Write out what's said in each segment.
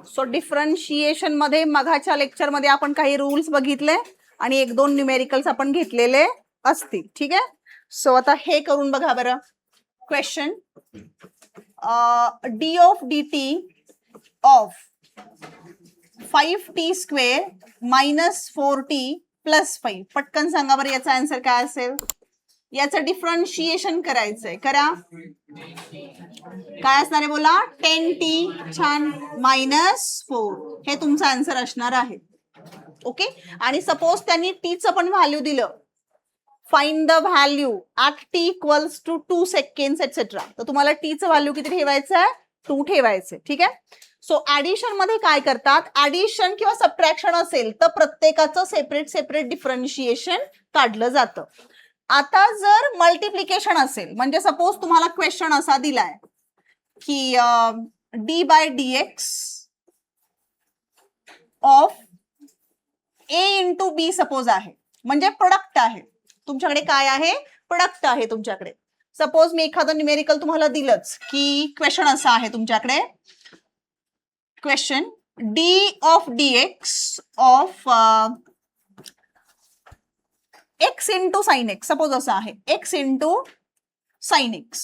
So differentiation मध्ये मघाच्या lecture मध्ये आपण काही रूल्स बघितले आणि एक दोन न्यूमेरिकल्स आपण घेतलेले असतील. ठीक आहे. सो आता हे करून बघा बरं. Question D of D T of 5t² minus 4t plus 5. पटकन सांगा बरं याचा आन्सर काय असेल. याचं डिफरन्शिएशन करायचंय. करा. काय असणार आहे बोला. 10t छान मायनस 4 हे तुमचं आन्सर असणार आहे. ओके. आणि सपोज त्यांनी टीचं पण व्हॅल्यू दिलं. Find the value at t equals to 2 seconds etcetera. तर तुम्हाला टीचं व्हॅल्यू किती ठेवायचं आहे. 2 ठेवायचं. ठीक आहे. सो ऍडिशन मध्ये काय करतात. ऍडिशन किंवा सबट्रॅक्शन असेल तर प्रत्येकाचं सेपरेट सेपरेट डिफरन्शिएशन काढलं जातं. आता जर मल्टिप्लिकेशन असेल म्हणजे सपोज तुम्हाला क्वेश्चन असा दिलाय की d/dx of a into B suppose आहे. म्हणजे प्रोडक्ट आहे तुमच्याकडे. काय आहे. प्रोडक्ट आहे तुमच्याकडे. सपोज मी एखादं न्यूमेरिकल तुम्हाला दिलंच की क्वेश्चन असा आहे तुमच्याकडे. Question d of dx of x into sine x suppose असं आहे. x into sine x.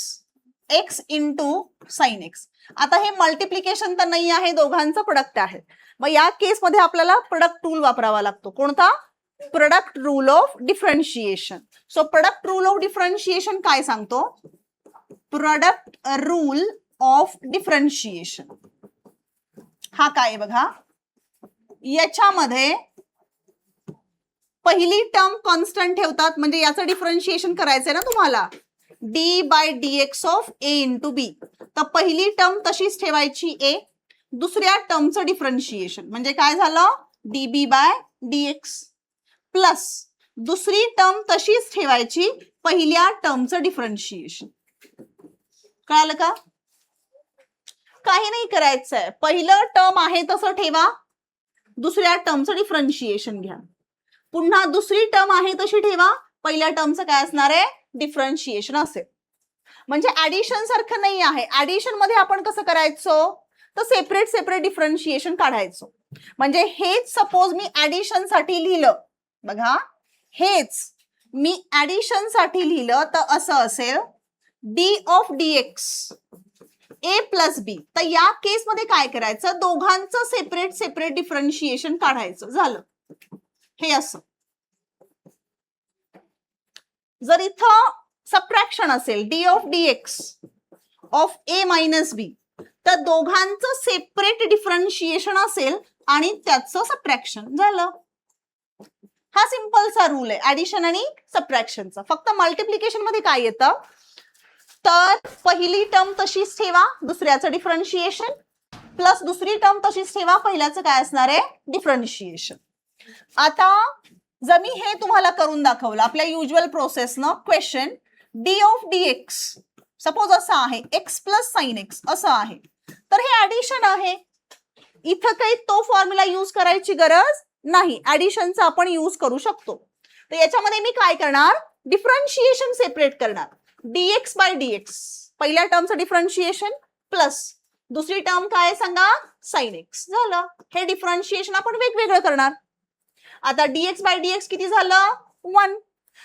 x into sine x. आता हे मल्टिप्लिकेशन तर नाही आहे. दोघांचं प्रोडक्ट आहे. मग या केसमध्ये आपल्याला प्रोडक्ट रूल वापरावा लागतो. कोणता. Product rule of differentiation. So product rule of differentiation काय सांगतो. प्रोडक्ट रूल ऑफ डिफरन्शिएशन हा काय बघा. याच्यामध्ये पहिली टर्म कॉन्स्टंट ठेवतात. म्हणजे याचं डिफरन्शिएशन करायचंय ना तुम्हाला. d/dx ऑफ a इंटू बी. तर पहिली टर्म तशीच ठेवायची a. दुसऱ्या टर्मचं डिफरन्शिएशन म्हणजे काय झालं. db/dx प्लस दुसरी टर्म तशीच ठेवायची. पहिल्या टर्मचं डिफरन्शिएशन. कळालं का. काही नाही करायचंय. पहिलं टर्म आहे तसं ठेवा. दुसऱ्या टर्मचं डिफरन्शिएशन घ्या. पुन्हा दुसरी टर्म आहे तशी ठेवा. पहिल्या टर्मचं काय असणार आहे. डिफरन्शिएशन असेल. म्हणजे ऍडिशन सारखं नाही आहे. ऍडिशन मध्ये आपण कसं करायचो तर सेपरेट सेपरेट डिफरन्शिएशन काढायचो. म्हणजे हेच सपोज मी ऍडिशन साठी लिहिलं. बघा हेच मी ऍडिशन साठी लिहिलं तर असं असेल d of dx a plus b. तर या केसमध्ये काय करायचं. दोघांचं सेपरेट सेपरेट डिफरन्शिएशन काढायचं. झालं. हे असं. जर इथं सबट्रॅक्शन असेल d of dx of a minus b तर दोघांचं सेपरेट डिफरन्शिएशन असेल आणि त्याचं सबट्रॅक्शन झालं. हा सिंपलचा रूल आहे ऍडिशन आणि सबट्रॅक्शनचा. फक्त मल्टिप्लिकेशन मध्ये काय येतं तर पहिली टर्म तशीच ठेवा. दुसऱ्याचं डिफरन्शिएशन प्लस दुसरी टर्म तशीच ठेवा. पहिल्याचं काय असणार आहे डिफरन्शिएशन. आता जर मी हे तुम्हाला करून दाखवलं आपल्या युज्युअल प्रोसेसनं. Question d of dx suppose असं आहे x प्लस साइन एक्स असं आहे. तर हे ऍडिशन आहे. इथं काही तो फॉर्म्युला यूज करायची गरज नाही. ऍडिशनचा आपण यूज करू शकतो. तर याच्यामध्ये मी काय करणार डिफरन्शिएशन सेपरेट करणार. dx/dx पहिल्या टर्मचं डिफरन्शिएशन प्लस दुसरी टर्म काय सांगा साइन एक्स. झालं. हे डिफरन्शिएशन आपण वेगवेगळं करणार. आता dx/dx किती झालं 1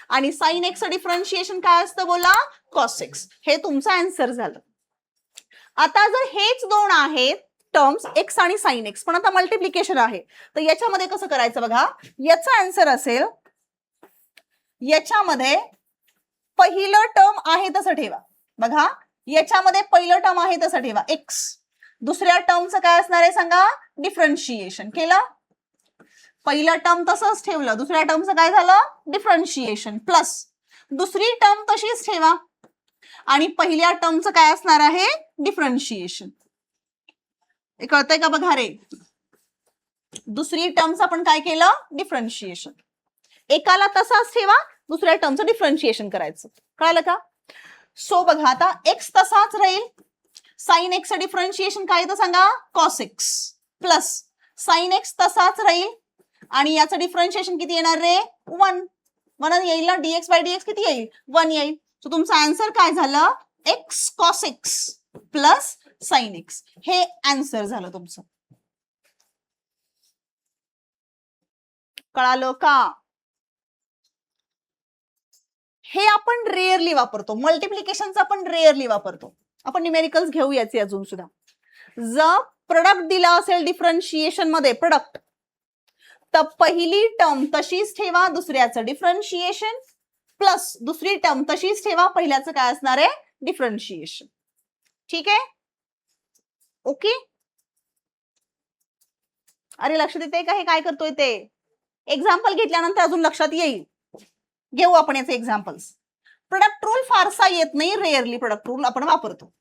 आणि साइन एक्सचं डिफरन्शिएशन काय असतं बोला cos x. हे तुमचं आन्सर झालं. आता जर हेच दोन आहेत टर्म्स x आणि साइन एक्स पण आता मल्टिप्लिकेशन आहे तर याच्यामध्ये कसं करायचं बघा. याचा आन्सर असेल याच्यामध्ये पहिलं टर्म आहे तसं ठेवा. बघा याच्यामध्ये पहिलं टर्म आहे तसं ठेवा x. दुसऱ्या टर्मचं काय असणार आहे सांगा डिफरन्शिएशन केलं. पहिलं टर्म तसंच ठेवलं. दुसऱ्या टर्मचं काय झालं डिफरन्शिएशन प्लस दुसरी टर्म तशीच ठेवा आणि पहिल्या टर्मचं काय असणार आहे डिफरन्शिएशन. हे कळतंय का बघा रे. दुसरी टर्मचं आपण काय केलं डिफरन्शिएशन. एकाला तसाच ठेवा दुसऱ्या टर्मचं डिफरन्शिएशन करायचं. कळालं का. सो बघा आता x तसाच राहील. साइन एक्सचं डिफरन्शिएशन काय तर सांगा cos x plus sine x तसाच राहील आणि याचं डिफरन्शिएशन किती येणार रे 1. म्हणून येईल ना dx बाय dx किती येईल 1 येईल. सो तुमचा आन्सर काय झालं x cos x plus sin x. हे आन्सर झालं तुमचं. कळालं का? हे आपण रेअरली वापरतो. मल्टिप्लिकेशनचा आपण रेअरली वापरतो. आपण न्यूमेरिकल्स घेऊ याचे अजून सुद्धा. जर प्रोडक्ट दिला असेल डिफरन्शिएशन मध्ये प्रोडक्ट, तर पहिली टर्म तशीच ठेवा, दुसऱ्याचं डिफरन्शिएशन प्लस दुसरी टर्म तशीच ठेवा, पहिल्याचं काय असणार आहे डिफरन्शिएशन. ठीक आहे, ओके. अरे लक्षात येते का हे काय करतोय ते? एक्झाम्पल घेतल्यानंतर अजून लक्षात येईल. घेऊ आपण याचे एक्झाम्पल्स. प्रोडक्ट रूल फारसा येत नाही, रेअरली प्रोडक्ट रूल आपण वापरतो.